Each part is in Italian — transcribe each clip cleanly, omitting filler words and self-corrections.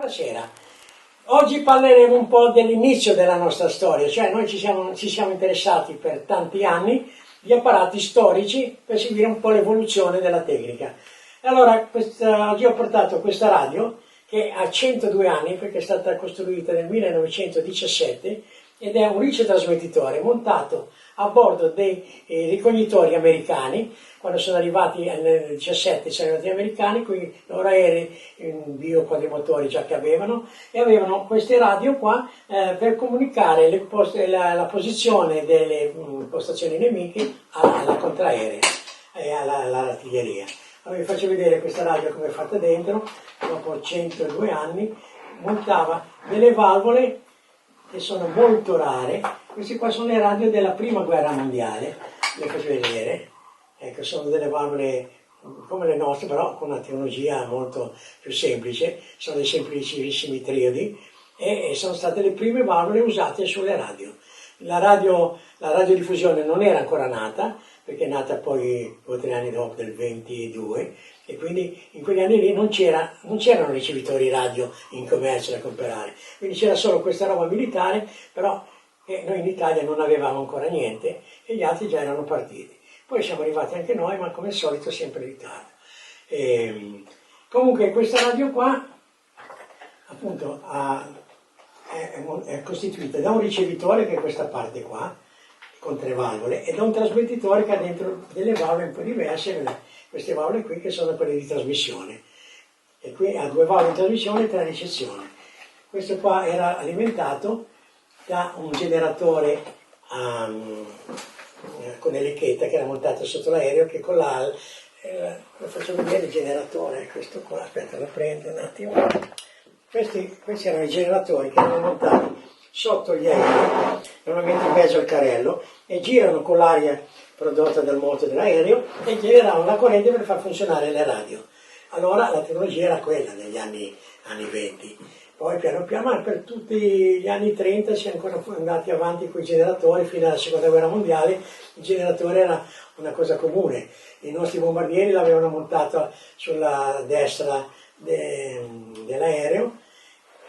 Buonasera. Oggi parleremo un po' dell'inizio della nostra storia, cioè noi ci siamo interessati per tanti anni di apparati storici per seguire un po' l'evoluzione della tecnica. Allora, oggi ho portato questa radio che ha 102 anni perché è stata costruita nel 1917 ed è un ricetrasmettitore montato a bordo dei ricognitori americani. Quando sono arrivati nel 17 sono arrivati gli americani con i loro aerei bioquadrimotori già che avevano, e avevano queste radio qua per comunicare la posizione delle postazioni nemiche alla contraerea e all'artiglieria. Allora vi faccio vedere questa radio come è fatta dentro. Dopo 102 anni montava delle valvole che sono molto rare. Queste qua sono le radio della prima guerra mondiale, le faccio vedere. Ecco, sono delle valvole come le nostre, però con una tecnologia molto più semplice. Sono dei semplicissimi triodi e sono state le prime valvole usate sulle radio. La radiodiffusione non era ancora nata, perché è nata poi 2 o 3 anni dopo, del 22, e quindi in quegli anni lì non c'erano ricevitori radio in commercio da comprare, quindi c'era solo questa roba militare, però noi in Italia non avevamo ancora niente e gli altri già erano partiti. Poi siamo arrivati anche noi, ma come al solito sempre in ritardo. Comunque questa radio qua, appunto, è costituita da un ricevitore che è questa parte qua, con 3 valvole, e da un trasmettitore che ha dentro delle valvole un po' diverse, queste valvole qui che sono quelle di trasmissione. E qui ha 2 valvole di trasmissione e 3 ricezioni. Questo qua era alimentato da un generatore con l'elecchetta che era montato sotto l'aereo, che con lo faccio vedere il generatore, questo qua, aspetta, lo prendo un attimo. Questi erano i generatori che erano montati sotto gli aerei, normalmente in mezzo al carrello, e girano con l'aria prodotta dal motor dell'aereo e generavano la corrente per far funzionare le radio. Allora la tecnologia era quella negli anni 20. Poi piano piano, per tutti gli anni 30 si è ancora andati avanti con i generatori fino alla seconda guerra mondiale. Il generatore era una cosa comune. I nostri bombardieri l'avevano montato sulla destra dell'aereo,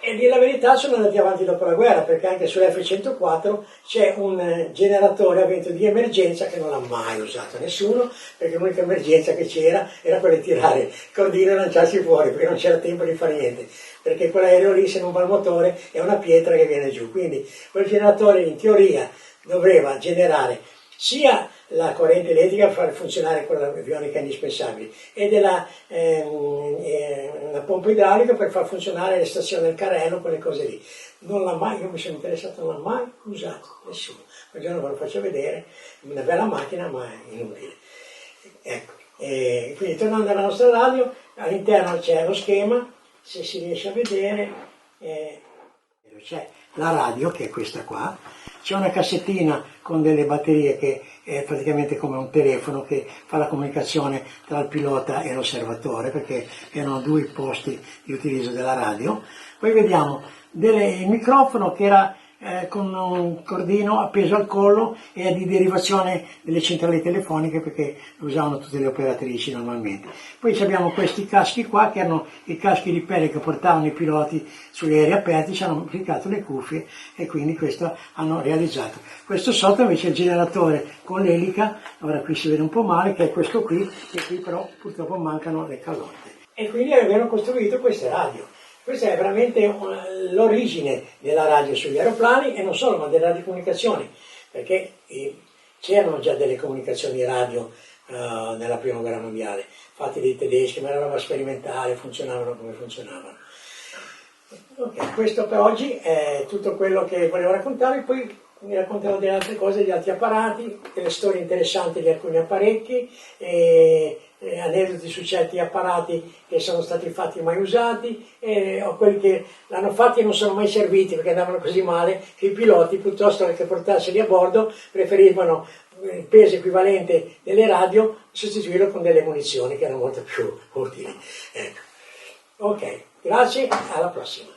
e lì la verità sono andati avanti dopo la guerra, perché anche sull'F-104 c'è un generatore a vento di emergenza che non l'ha mai usato nessuno, perché l'unica emergenza che c'era era quella di tirare il cordino e lanciarsi fuori, perché non c'era tempo di fare niente, perché quell'aereo lì, se non va il motore, è una pietra che viene giù. Quindi quel generatore in teoria doveva generare sia la corrente elettrica per far funzionare quella avionica indispensabile e la pompa idraulica per far funzionare le stazioni del carrello, quelle cose lì. Non l'ha mai, io mi sono interessato, non l'ha mai usato nessuno. Un giorno ve lo faccio vedere, una bella macchina ma inutile. Ecco, quindi tornando alla nostra radio, all'interno c'è lo schema, se si riesce a vedere, c'è la radio che è questa qua. C'è una cassettina con delle batterie che è praticamente come un telefono che fa la comunicazione tra il pilota e l'osservatore, perché erano 2 i posti di utilizzo della radio. Poi vediamo il microfono che era con un cordino appeso al collo e è di derivazione delle centrali telefoniche, perché lo usavano tutte le operatrici normalmente. Poi abbiamo questi caschi qua che erano i caschi di pelle che portavano i piloti sugli aerei aperti, ci hanno applicato le cuffie e quindi questo hanno realizzato. Questo sotto invece è il generatore con l'elica, ora qui si vede un po' male, che è questo qui, e qui però purtroppo mancano le calotte. E quindi avevano costruito queste radio. Questa è veramente l'origine della radio sugli aeroplani, e non solo, ma delle radiocomunicazioni, perché c'erano già delle comunicazioni radio nella prima guerra mondiale, fatte dai tedeschi, ma era roba sperimentale, funzionavano come funzionavano. Ok, questo per oggi è tutto quello che volevo raccontarvi, poi vi racconterò delle altre cose, di altri apparati, delle storie interessanti di alcuni apparecchi, aneddoti su certi apparati che sono stati fatti e mai usati, o quelli che l'hanno fatti e non sono mai serviti perché andavano così male che i piloti, piuttosto che portarseli a bordo, preferivano il peso equivalente delle radio sostituirlo con delle munizioni che erano molto più utili. Ecco. Ok, grazie, alla prossima.